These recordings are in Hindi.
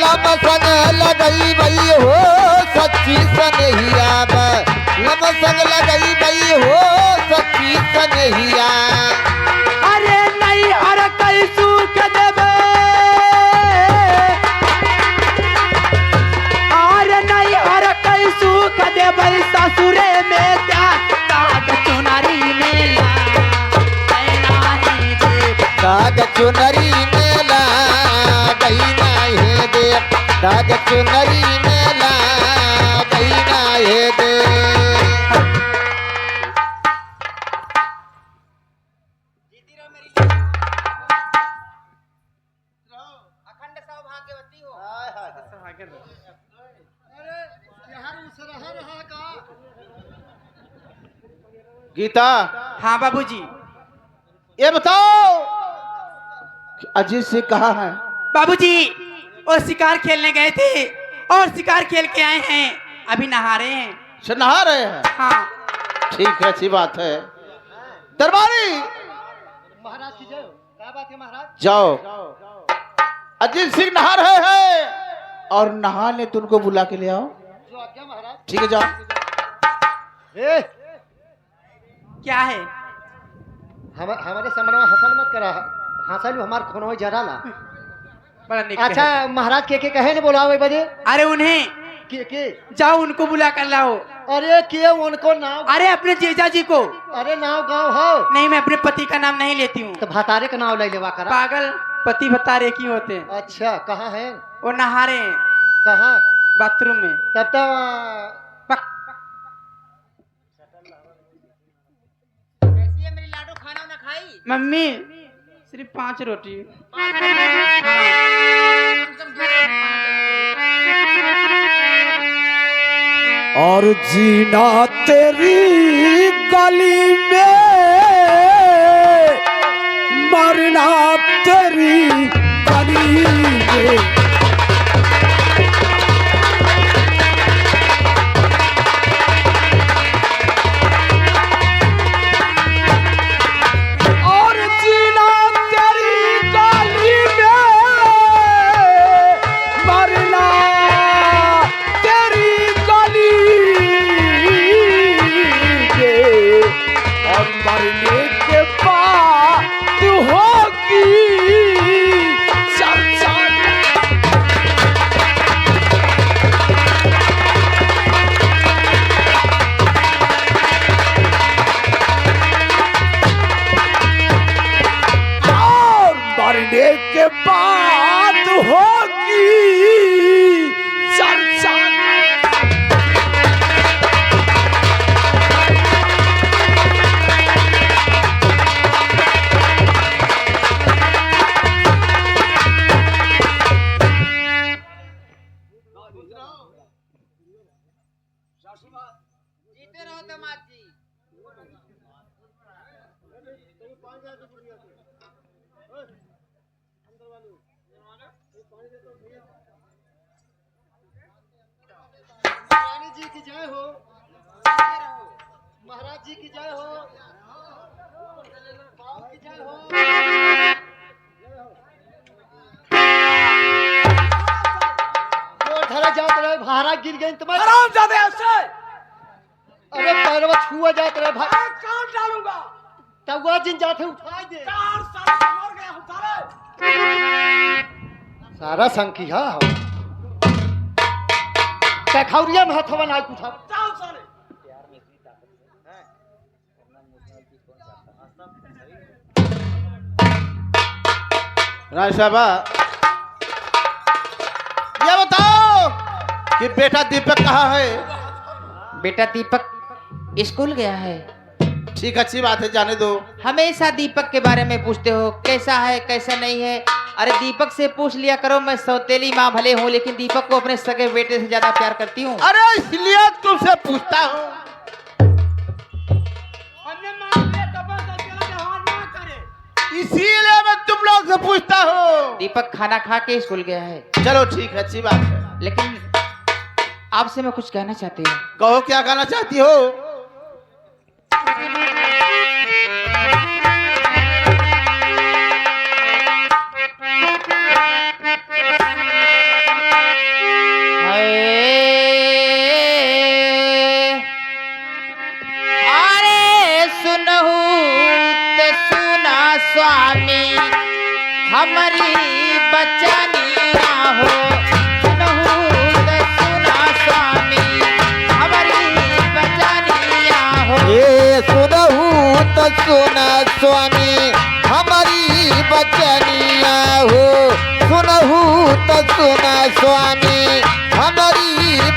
लम संग लगई भई हो सच्ची सनहिया लम संग लगई भई हो सच्ची सनहिया अरे नहीं हर कई सूख देवे अरे नहीं हर कई सूख देवे ससुरे में त्या काग चुनरी मेला काग चुनरी मेला गई है दे काग चुनरी मेला गई है दे गीता। हाँ बाबूजी। ये बताओ अजीत सिंह कहाँ है? बाबूजी वो शिकार खेलने गए थे और शिकार खेल के आए हैं, अभी नहा रहे हैं। अच्छा नहा रहे हैं? हाँ ठीक है, अच्छी बात है। दरबारी महाराज की जय हो। क्या बात है महाराज? जाओ, अजीत सिंह नहा रहे हैं और नहा ले तुमको बुला के ले आओ। जो आज्ञा महाराज। ठीक है जाओ। ए क्या है? हमारे सामने हसल मत करा, हसल हमार खून जरा ला। बड़ा निक अच्छा है। महाराज के कहे ने बोलाओ बजे? अरे उन्हें के जाओ उनको बुला कर लाओ। अरे के उनको नाम? अरे अपने जीजा जी को। अरे नाव गाँव हो? नहीं, मैं अपने पति का नाम नहीं लेती हूँ। तो भतारे का नाम ले लेवा करा। पागल, पति भतारे एक ही होते हैं। अच्छा कहाँ है? वो नहा रहे हैं कहाँ? बाथरूम में। तब तो पक। कैसी है मेरी लाडो, खाना ना खाई? मम्मी सिर्फ 5 रोटी। और जीना तेरी गली में मरना तेरी गली में और जीना तेरी गली में मरना तेरी गली में और मरने के बाद होगी चर्चा। और मरने के बाद होगी चर्चा। जीते रहो दामाद जी। रानी जी की जय हो। महाराज जी की जय हो। बाप की जय हो। जो धरा जात रहे भारा गिर गए तुम्हारे। आराम जाते ऐसे अरे पैरवा छुआ जात रहे भाई। कौन डालूंगा? तब वह जिन जाते उठाए दे। चार साल से मर गया हूं सारे। सारा संकिया हो। कैखौरिया में हथवा ना उठा। चार साले राय साहबा ये बताओ कि बेटा दीपक कहाँ है? बेटा दीपक स्कूल गया है। ठीक, अच्छी बात है, जाने दो। हमेशा दीपक के बारे में पूछते हो, कैसा है कैसा नहीं है। अरे दीपक से पूछ लिया करो, मैं सौतेली माँ भले हूँ लेकिन दीपक को अपने सगे बेटे से ज्यादा प्यार करती हूँ। अरे इसलिए तुमसे पूछता हूँ। इसीलिए मैं तुम लोग से पूछता हूँ। दीपक खाना खा के स्कूल गया है। चलो ठीक है, अच्छी बात है। लेकिन आपसे मैं कुछ कहना चाहती हूँ। कहो, क्या कहना चाहती हो? हमारी बचनिया हो सुनहु त सुना स्वामी हमारी बचनिया हो ये सुनहु त सुना स्वामी हमारी बचनिया हो सुनहु त सुना स्वामी हमारी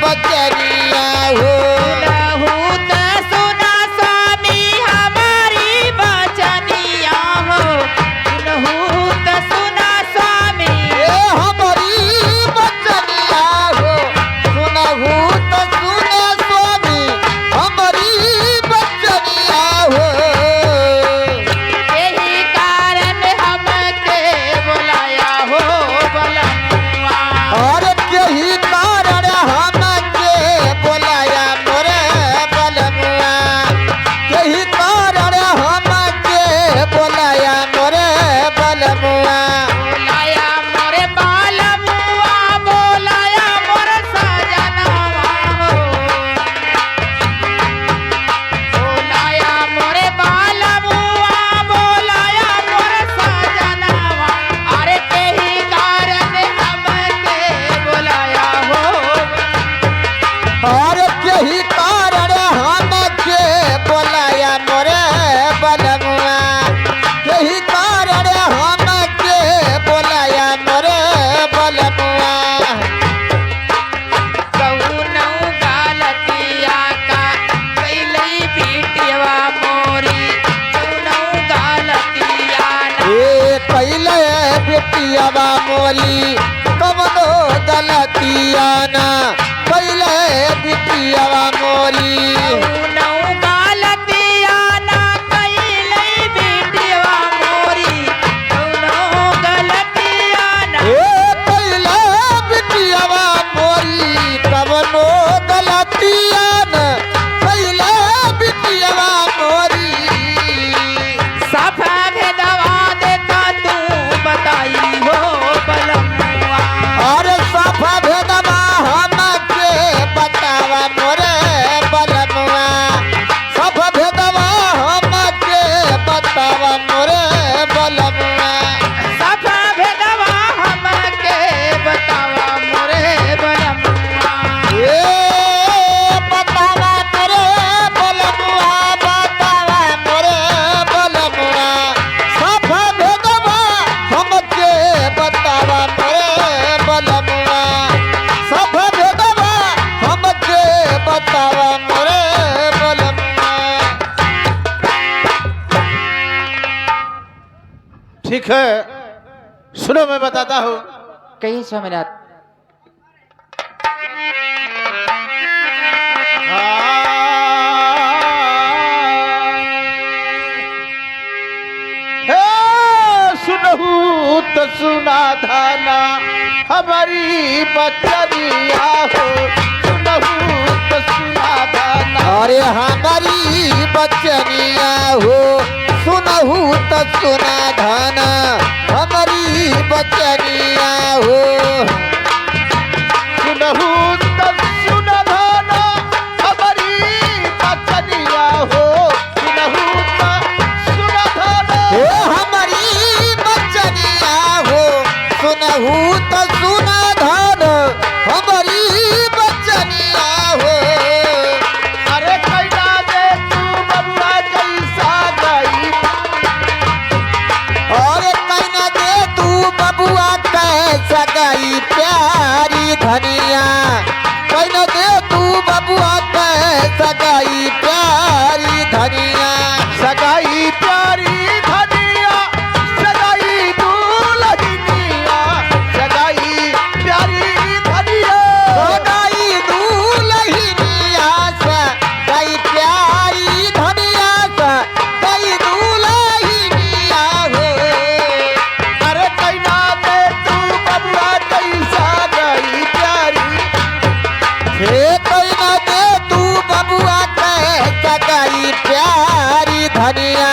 बचनिया हो सुनहु त सुना स्वामी हमारी बचनिया हो सुनहु त सुना स्वामी ये हमारी बचनिया हो सुनहु त सुना स्वामी हमारी बचनिया हो यही कारण हमके बुलाया हो बलमुआ और यही कारण हमके बोलाया मोरे बलमुआ यही कारण हमके बोलाया मोरे बलमुआ बोलाया मोरे बालमुआ बोलाया मोरे सजनवा हो बोलाया मोरे बालमुआ बोलाया मोरे सजनवा अरे यही कारण हमके बुलाया हो और यही कारण हमके बोलाया मोरे बलमुआ यही कारण हमके बोलाया मोरे बलमुआ कौनौ गालतिया का कैलई बिटिया मोरी कौनौ गालतिया ना ए पहले बेटियावा मोरी कमनो गलतिया ना पहले बेटियावा मोरी कौनौ गालतिया ना कैलई बिटिया मोरी कौनौ गलतिया ना ए पहले बेटियावा मोरी कमनो गलतिया ना पहले बेटियावा मोरी सफा भेदवा देता तू बताई हो बलमुआ और सफा भेदवा हमके बतावा मोरे बलमुआ सफा भेदवा हमके बतावा मोरे बलमुआ सफा भेदवा हमके बतावा मोरे बलमुआ ए बतावा मोरे बलमुआ बतावा मोरे बलमुआ सफा भेदवा हमके बतावा मोरे बलमुआ सफा भेदवा हमके बतावा मोरे बलमुआ ठीक है, सुनो मैं बताता हूँ। कही स्वामीनाथ हे सुनहु त सुना धाना हमारी बचनिया हो सुनहु त सुना धाना अरे हमारी बचनिया हो सुनहु त सुना धाना हमारी बचनिया हो सुनहु त सुना धाना हमारी बचनिया हो सुनहु त सुना धाना हे हमारी बचनिया हो सुनहु त सुना धाना हमारी बचनिया हो अरे कैला दे तू बबुआ जैसा गई और कहना दे तू बबुआ कैसा गई प्यारी धनिया कहना दे तू बबुआ कैसा गई प्यारी धनिया सगाई प्यारी धनिया सगाई दूल्हनिया सगाई प्यारी धनिया सगाई दूल्हनिया सा गई प्यारी धनिया सा गई दूल्हनिया हो अरे कैला दे तू बबुआ कैसा गई प्यारी हे कहना दे तू बबुआ कैसा गई प्यारी धनिया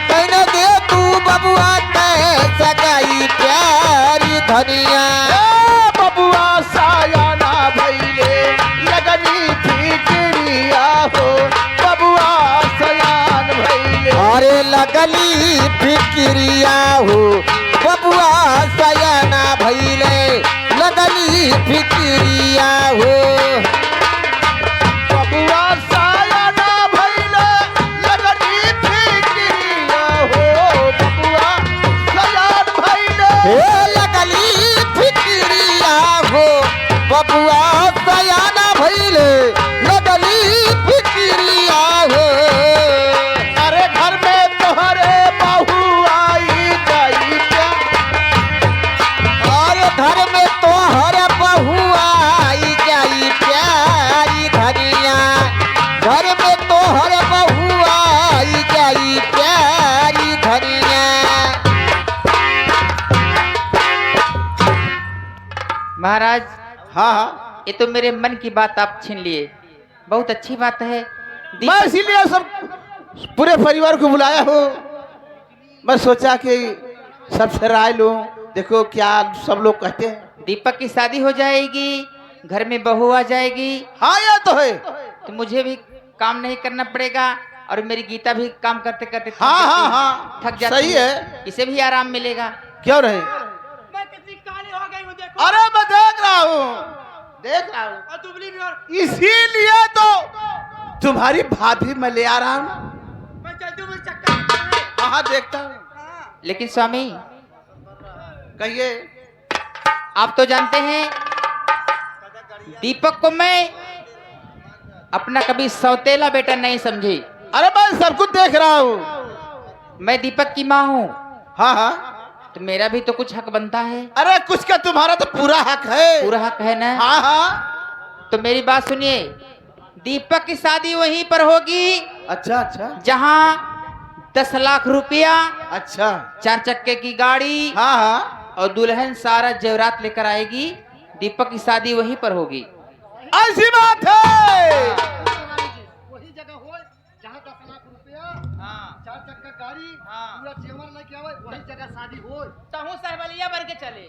कहना दे तू बबुआ कैसा गई प्यारी धनिया ए बबुआ सायाना भैले लगनी फिक्रिया हो बबुआ सयान भैले अरे लगली फिक्रिया हो बबुआ लगली फिक्रिया हो बबुआ सायाना भइले लगनी फिक्रिया हो बबुआ सयान भइले हे लगली फिक्रिया हो बबुआ सयाना भइले लगली फिक्रिया हो अरे घर में तोहरे बहू आई गई क्या और घर में तोहर बहू आई जाई प्यारी धनिया घर में तोहर बहू आई जाई प्यारी धनिया महाराज हाँ हाँ ये तो मेरे मन की बात आप छीन लिए। बहुत अच्छी बात है। मैं इसीलिए सब पूरे परिवार को बुलाया हूँ। मैं सोचा कि सबसे राय लूं, देखो क्या सब लोग कहते हैं। दीपक की शादी हो जाएगी, घर में बहू आ जाएगी, हाँ ये तो है। तो मुझे भी काम नहीं करना पड़ेगा और मेरी गीता भी काम करते करते थक हाँ जाती हाँ है, हाँ थक जाती सही है। इसे भी आराम मिलेगा। क्यों नहीं? मैं कितनी काली हो गई हूँ देखो। अरे मैं देख रहा हूँ और दुबली भी और इसीलिए तो तुम्हारी भाभी मैं ले आ रहा हूँ। मैं चलती हूँ चक्कर। हाँ देखता हूँ। लेकिन स्वामी कहिए। आप तो जानते हैं दीपक को मैं अपना कभी सौतेला बेटा नहीं समझी। अरे मैं सब कुछ देख रहा हूँ। मैं दीपक की माँ हूँ, हाँ हाँ तो मेरा भी तो कुछ हक बनता है। अरे कुछ का तुम्हारा तो पूरा हक है। पूरा हक है ना? हाँ हाँ तो मेरी बात सुनिए, दीपक की शादी वहीं पर होगी अच्छा अच्छा जहाँ 10 लाख रुपया, अच्छा 4 चक्के की गाड़ी हाँ हाँ और दुल्हन सारा जेवरात लेकर आएगी। दीपक की शादी वहीं पर होगी। ऐसी बात है। वही जगह हो जहाँ 10 लाख रुपया हाँ 4 चक्का गाड़ी हाँ। पूरा जेवर लेके आवे वही जगह शादी हो। तहु सहबलिया भर के चले।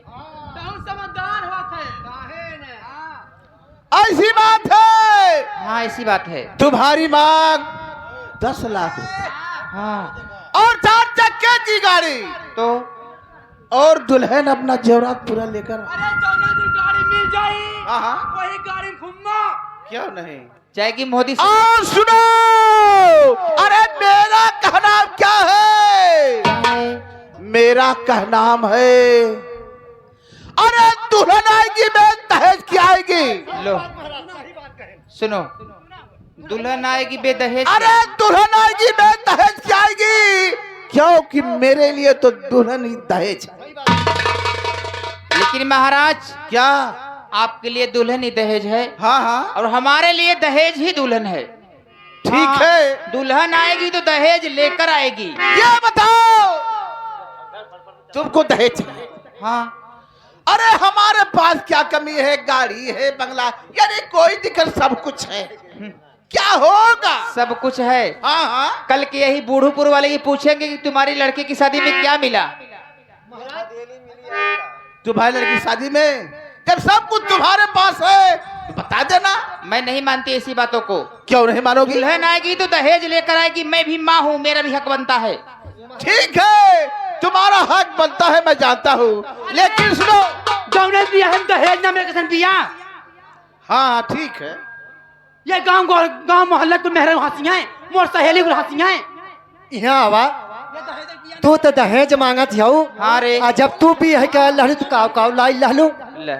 तहु समझदार होत है। काहे ने ऐसी बात है। हाँ ऐसी बात है। तुम्हारी मांग 10 लाख रुपए हाँ और 4 चक्के की गाड़ी तो और दुल्हन अपना जेवरात पूरा लेकर। अरे जौना दिन गाड़ी मिल जाई हाँ हाँ वही गाड़ी घूमना। क्यों नहीं? जाएगी मोदी से। और सुनो, अरे मेरा कहना क्या है? मेरा कहनाम है, अरे दुल्हन आएगी मैं दहेज की आएगी। लो सुनो, दुल्हन आएगी बेदहेज। अरे दुल्हन आएगी मैं दहेज की आएगी, क्योंकि मेरे लिए तो दुल्हन ही दहेज है। लेकिन महाराज क्या? आपके लिए दुल्हन ही दहेज है हाँ हाँ और हमारे लिए दहेज ही दुल्हन है। ठीक हाँ, है। दुल्हन आएगी तो दहेज लेकर आएगी। ये बताओ तुमको दहेज है? हाँ अरे हमारे पास क्या कमी है? गाड़ी है, बंगला, यानी कोई दिक्कत सब कुछ है। क्या होगा? सब कुछ है। हाँ हाँ कल के यही बूढ़ूपुर वाले ही पूछेंगे कि तुम्हारी लड़के की शादी में क्या मिला। तुम्हारी लड़की शादी में जब सब कुछ तुम्हारे पास है तो बता देना। मैं नहीं मानती ऐसी बातों को। क्यों नहीं मानोगी? दुल्हन आएगी तो दहेज लेकर आएगी। मैं भी माँ हूँ, मेरा भी हक बनता है। ठीक है, तुम्हारा हक बनता है, मैं जानता हूँ, लेकिन सुनो। जौने भी हम दहेज ना मेरे कसन पिया। हाँ ठीक है। ये गांव मोहल्ला को मेहर हंसियां हैं, मोर सहेली को हंसियां हैं। यहाँ आवा तू तो दहेज मांगत हऊ। हाँ रे। जब तू भी है क्या लहलू तो काव काव लाई लहलू। ले।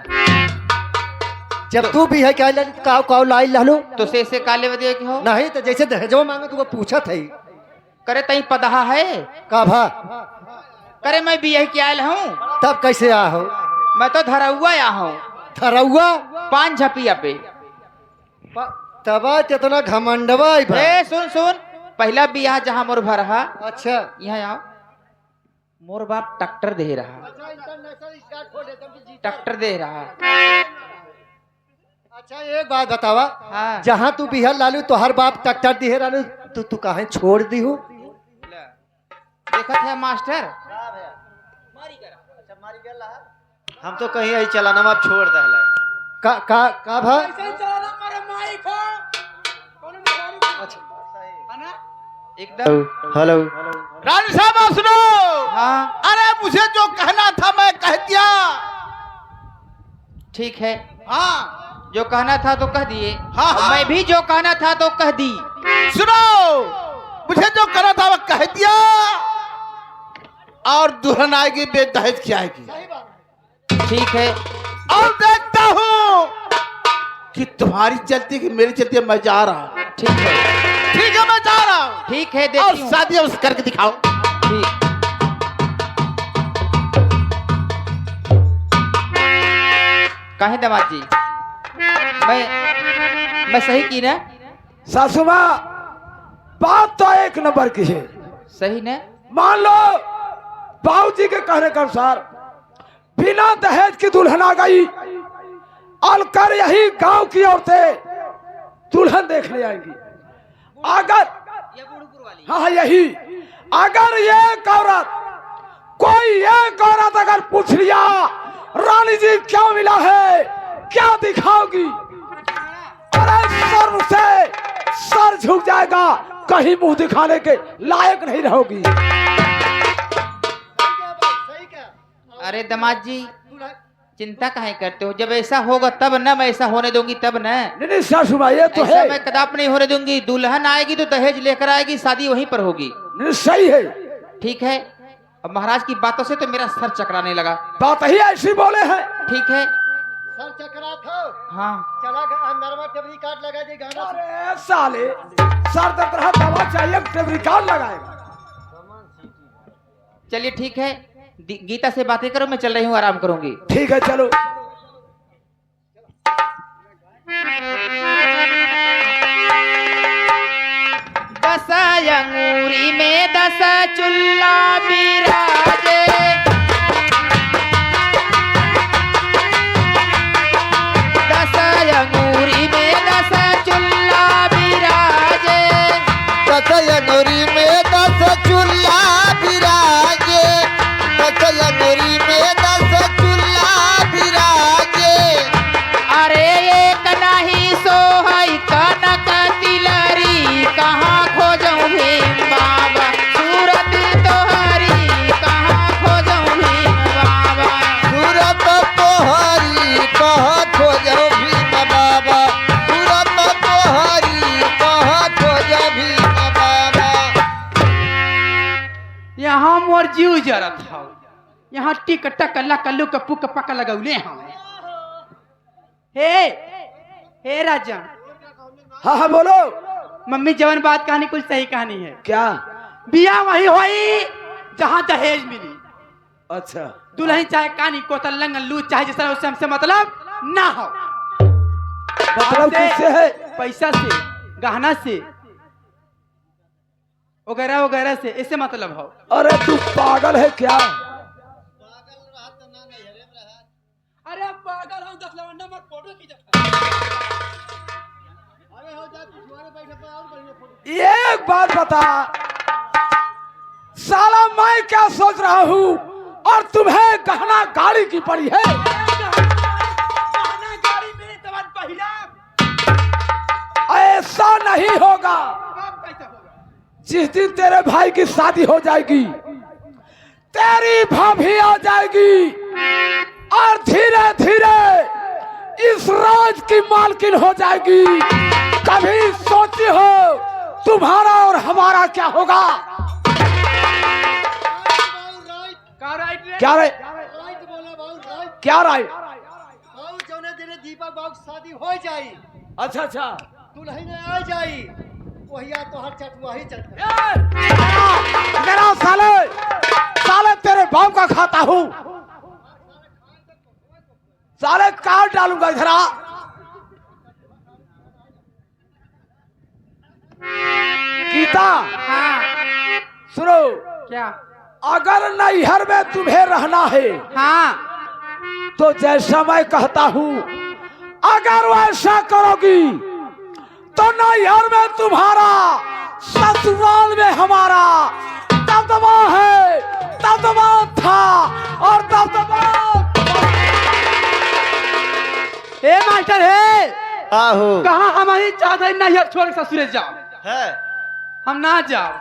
जब तू भी है क्या लहलू तो काव काव लाई लहलू। तो से काले बदिए की हो नहीं तो जैसे दहेजवा मांगे तो वो पूछत है। करे तई पदहा है। का भा करे मैं भी यही क्या आयल हूँ। तब कैसे आ हो? मैं तो धरौआ आया हूँ थरौआ 5 झपिया पे। तबा इतना घमंडवा है बा। ए सुन सुन, पहला बियाह जहाँ मोर भर रहा, अच्छा यहाँ आओ। मोर बाप ट्रैक्टर दे रहा, ट्रैक्टर दे रहा। अच्छा एक बात बतावा। हाँ जहाँ तू बिहार लालू तो हर बाप ट्रैक्टर दिहे लालू तो तू कहाँ छोड़ दी हो? देखत है मास्टर। हम तो कहीं आई चलाना आप छोड़ दे का भा? एकदम। हेलो रानी साहब आप सुनो। हाँ अरे मुझे जो कहना था मैं कह दिया। ठीक है, हाँ जो कहना था तो कह दिए। हाँ, और हाँ। मैं भी जो कहना था तो कह दी। सुनो, मुझे जो करना था वो कह दिया, और दुल्हन आएगी बेदहेज की आएगी। सही बात। ठीक है, और देखता हूँ कि तुम्हारी चलती कि मेरी चलती है। मैं जा रहा हूँ। ठीक है, ठीक है, मैं जा रहा हूँ। ठीक है, और देखती हूँ। शादी उस करके दिखाओ। ठीक। काहे दामाद जी, मैं सही की ना? सासू माँ, बात तो एक नंबर की है। सही ना? मान लो बाबूजी के कहने के अनुसार बिना दहेज की दुल्हन आ गई, और कर यही गांव की औरतें दुल्हन देखने आएंगी। अगर हाँ यही, अगर एक औरत, कोई एक औरत अगर पूछ लिया रानी जी क्या मिला है, क्या दिखाओगी, अरे शर्म से सर झुक जाएगा, कहीं मुंह दिखाने के लायक नहीं रहोगी। सही क्या। अरे दामाद जी, चिंता काहे करते हो? जब ऐसा होगा तब ना, मैं ऐसा होने दूंगी तब ना। नहीं सासू माँ, ये तो ऐसा है, मैं कदाप नहीं होने दूंगी। दुल्हन आएगी तो दहेज लेकर आएगी, शादी वहीं पर होगी। नहीं सही है। ठीक है, अब महाराज की बातों से तो मेरा सर चकराने लगा। बात ही ऐसी बोले हैं। ठीक है, सर चकरा था। हाँ, चला नरमा टेबरी कार्ड लगा दे गाना। अरे साले, सर दर्द रहा, दवा चाहिए, टेबरी कार्ड लगाएगा। चलिए ठीक है, गीता से बातें करो, मैं चल रही हूँ, आराम करूंगी। ठीक है चलो। दस अंगूरी में 10 चुल्ला बिराजे, दस अंगूरी में 10 चुल्ला बिराजे, 10 अंगूरी में 10 चूल्हा बिराजे, 10 अंगूरी में 10 चूल्हा बिराजे। अरे एक नहीं सोहई कनक तिलरी, कहाँ खोजऊं भीम बाबा, सूरत तोहरी कहाँ खोजऊं भीम बाबा। सूरत तोहरी कह खोजो भीम बाबा, सूरत तोहरी कह खोजो भीम बाबा। यहाँ मोर जीव जरत हो, यहाँ टिक टक अल्लाह कल्लू के पुक पक लगौले हमें। हे राजा। हाँ हाँ बोलो। मम्मी जवन बात कहानी कुछ सही कहानी है। क्या? बिया वही होई जहाँ दहेज मिली। अच्छा। दुल्हन चाहे कानी कोतल लंगन लूच चाहे जिस तरह, उससे हमसे मतलब ना हो। मतलब किससे है? पैसा से, गहना से, वगैरह वगैरह से, इससे मतलब हो। अरे तू पागल है क्या? अरे पागल हो, 10 नंबर फोटो की एक बात बता, साला मैं क्या सोच रहा हूँ और तुम्हें गहना गाड़ी की पड़ी है। गहना गाड़ी मेरे तवन पहिला। ऐसा नहीं होगा। जिस दिन तेरे भाई की शादी हो जाएगी, तेरी भाभी आ जाएगी और धीरे धीरे इस राज की मालकिन हो जाएगी। कभी सोची हो तुम्हारा और हमारा क्या होगा? क्या राइट? क्या राइट? दीपक बाबू शादी हो जाई। अच्छा अच्छा। दुल्हन आ जाई, वही तो हर चटुआ ही चट। मेरा साले, साले तेरे बाप का खाता हूँ, साले काट डालूंगा इधर आ। गीता, हाँ सुनो। क्या? अगर नैहर में तुम्हें रहना है, हाँ, तो जैसा मैं कहता हूँ अगर वैसा करोगी तो नैहर में तुम्हारा, ससुराल में हमारा दबदबा है, दबदबा था और दबदबा। ए मास्टर है, आहो कहा हमारी चाहता है नैहर छोड़ के ससुरे जाओ। है। हम ना जाओ।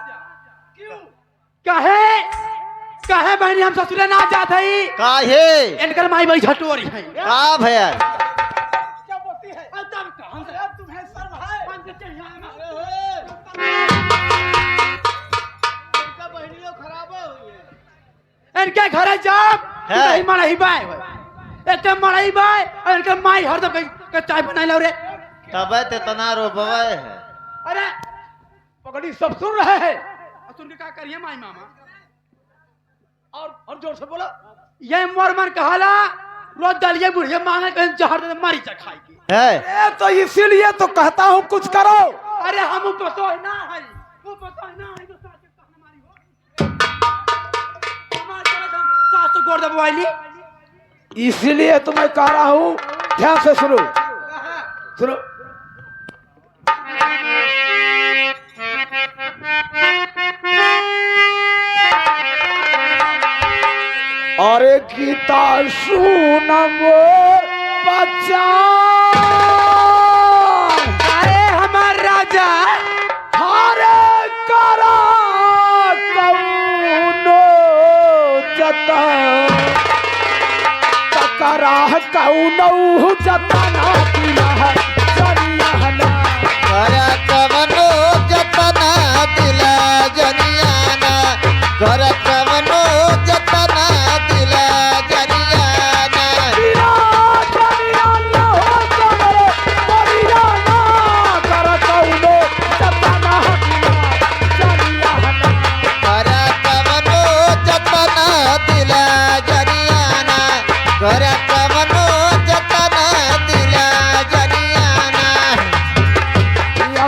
क्यों? कहे काहे बहनी हम ससुरे ना जात हई काहे इनकर माई बड़ी झटोरी है का भैया क्या बोलती है तब कहां से तुम्हें शर्म है कौन से चाहिए इनके घरे जाब है। नहीं मड़ई बाय एते मड़ई बाय और इनके माई हरदम के चाय बनाई लो रे तबे ते तना रोबवे है अरे पगड़ी सब सुन रहे हैं और सुन के क्या करिए माई मामा और जोर से बोलो ये मोर मन कहाला रोज दलिए बुढ़िया मांगे कहीं जहर दे मारी चा खाएगी है ए तो इसीलिए तो कहता हूँ कुछ करो। अरे हम ऊपर तो ना है ऊपर तो ना है तो साथ कहना मारी हो हमार चले हम सास तो गोड़ दबवाईली इसीलिए तो मैं कह रहा हूँ ध्यान से सुनो सुनो। अरे गीता सुन मोर बच्चा अरे हमार राजा हरे करा कौनो जतन तकरा कौनो जतन दिला जनियाना करा कवनो जतना दिला जनियाना करा कवनो जतना दिला जनियाना दिला जनियाना हो जमरे परियाना कर कौनो जतन दिला जनियाना करा कवनो जतना दिला जनियाना करा कवनो जतना दिला जनियाना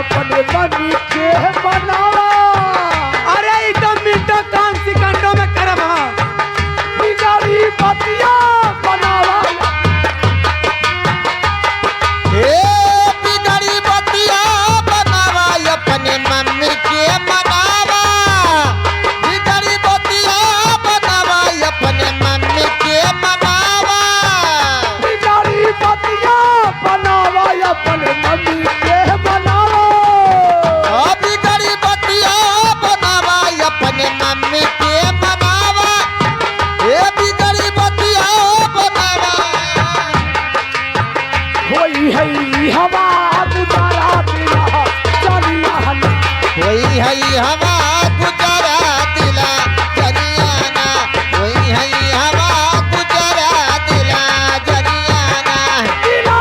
अपने मन के बनावा अरे एकदम मिनटों काम सिकंडों में करब हम बिगाड़ी बतिया बनावा हे बिगड़ी बतिया बनावा अपने मम्मी के मनावा बिगड़ी बतिया बनावा अपने मम्मी के मनावा बिगाड़ी बतिया बनावा अपने मम्मी के बनावा बिगड़ी बतिया बनावा अपने मम्मी के मनावा हे बिगड़ी बतिया बनावा होई है हवा गुजारा दिला जनियाना वही है हवा गुजरा दिला जनियाना वही है हवा गुजरा दिला जनियाना दिला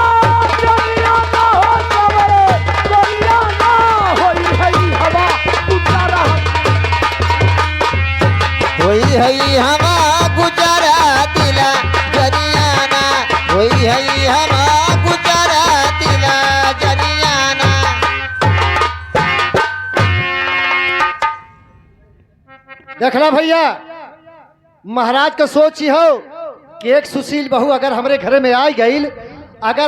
जनियाना हो जमरे परियाना होई है हवा गुजारा वही है हवा गुजरा दिला जनियाना वही है हवा गुजरा दिला जनियाना देखला भैया महाराज का सोच ही हो कि एक सुशील बहू अगर हमरे घर में आ गई अगर